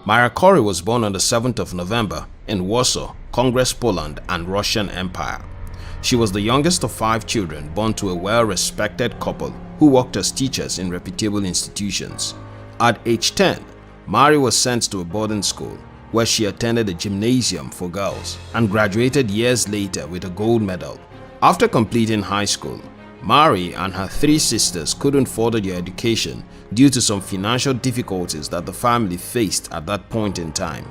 Maria Curie was born on the 7th of November in Warsaw, Congress, Poland, and Russian Empire. She was the youngest of 5 children born to a well-respected couple who worked as teachers in reputable institutions. At age 10, Mary was sent to a boarding school where she attended a gymnasium for girls and graduated years later with a gold medal. After completing high school, Mary and her 3 sisters couldn't further their education due to some financial difficulties that the family faced at that point in time.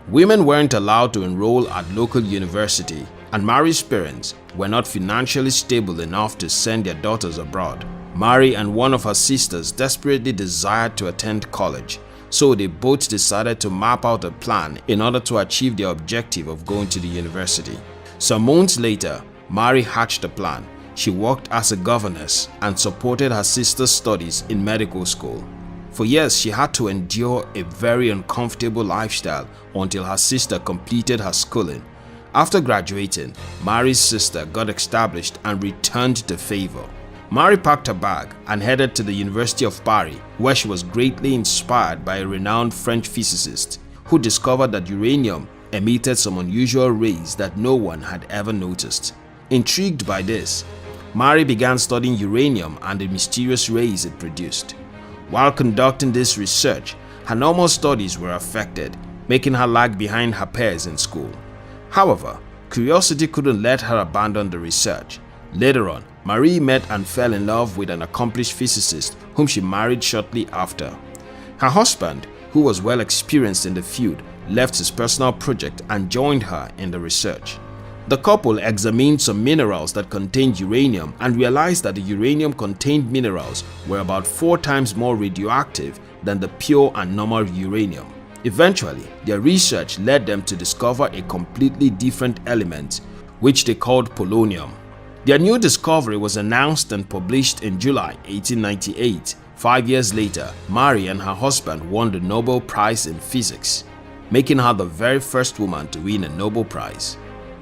Women weren't allowed to enroll at local university, and Mary's parents were not financially stable enough to send their daughters abroad. Mary and one of her sisters desperately desired to attend college, so they both decided to map out a plan in order to achieve their objective of going to the university. Some months later, Mary hatched a plan. She worked as a governess and supported her sister's studies in medical school. For years, she had to endure a very uncomfortable lifestyle until her sister completed her schooling. After graduating, Mary's sister got established and returned to Favour. Mary packed her bag and headed to the University of Paris, where she was greatly inspired by a renowned French physicist who discovered that uranium emitted some unusual rays that no one had ever noticed. Intrigued by this, Mary began studying uranium and the mysterious rays it produced. While conducting this research, her normal studies were affected, making her lag behind her peers in school. However, curiosity couldn't let her abandon the research. Later on, Marie met and fell in love with an accomplished physicist whom she married shortly after. Her husband, who was well experienced in the field, left his personal project and joined her in the research. The couple examined some minerals that contained uranium and realized that the uranium-contained minerals were about 4 times more radioactive than the pure and normal uranium. Eventually, their research led them to discover a completely different element, which they called polonium. Their new discovery was announced and published in July 1898. 5 years later, Mary and her husband won the Nobel Prize in Physics, making her the very first woman to win a Nobel Prize.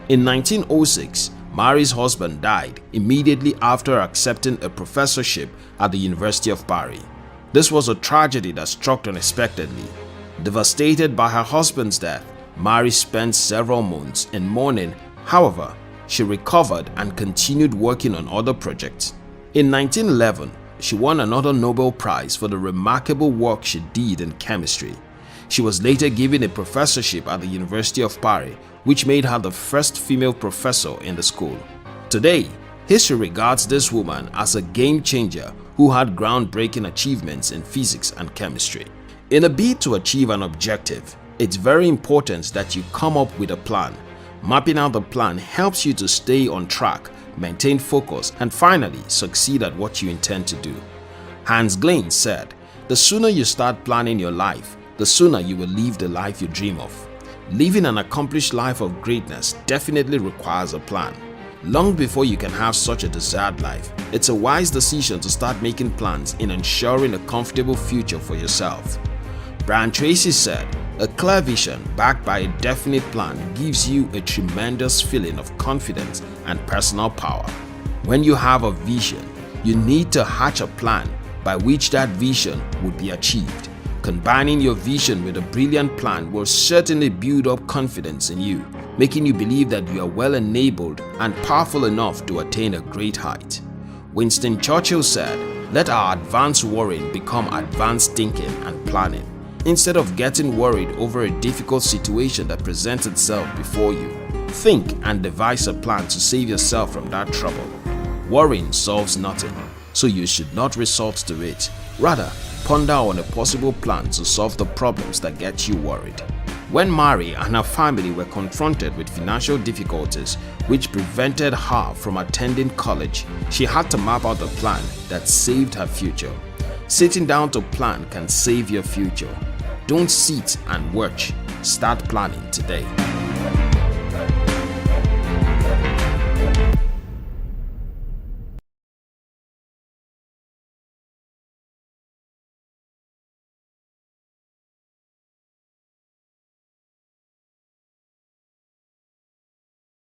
In 1906, Mary's husband died immediately after accepting a professorship at the University of Paris. This was a tragedy that struck unexpectedly. Devastated by her husband's death, Mary spent several months in mourning. However, she recovered and continued working on other projects. In 1911, she won another Nobel Prize for the remarkable work she did in chemistry. She was later given a professorship at the University of Paris, which made her the first female professor in the school. Today, history regards this woman as a game changer who had groundbreaking achievements in physics and chemistry. In a bid to achieve an objective, it's very important that you come up with a plan. Mapping out the plan helps you to stay on track, maintain focus, and finally succeed at what you intend to do. Hans Glein said, "The sooner you start planning your life, the sooner you will live the life you dream of." Living an accomplished life of greatness definitely requires a plan. Long before you can have such a desired life, it's a wise decision to start making plans in ensuring a comfortable future for yourself. Brian Tracy said, "A clear vision backed by a definite plan gives you a tremendous feeling of confidence and personal power. When you have a vision, you need to hatch a plan by which that vision would be achieved. Combining your vision with a brilliant plan will certainly build up confidence in you, making you believe that you are well enabled and powerful enough to attain a great height." Winston Churchill said, "Let our advanced worrying become advanced thinking and planning. Instead of getting worried over a difficult situation that presents itself before you, think and devise a plan to save yourself from that trouble. Worrying solves nothing, so you should not resort to it. Rather, ponder on a possible plan to solve the problems that get you worried." When Mary and her family were confronted with financial difficulties which prevented her from attending college, she had to map out a plan that saved her future. Sitting down to plan can save your future. Don't sit and watch. Start planning today.